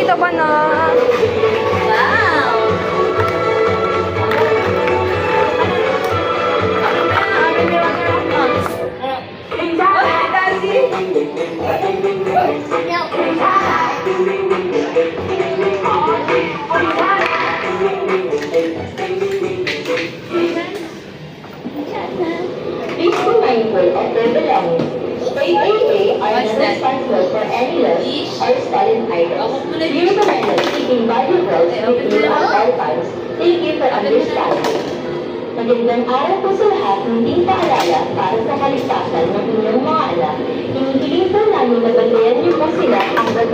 taba na. Wow! Please be mindful of their belongings. AAA are not responsible for any lost or stolen items. We recommend that keeping valuables with you at all times. Thank you for understanding. Magandang araw po sa lahat ng hindi paalala para sa kaligtasan ng inyong mga anak. Hinihiling po namin na bantayan niyo po sila hanggang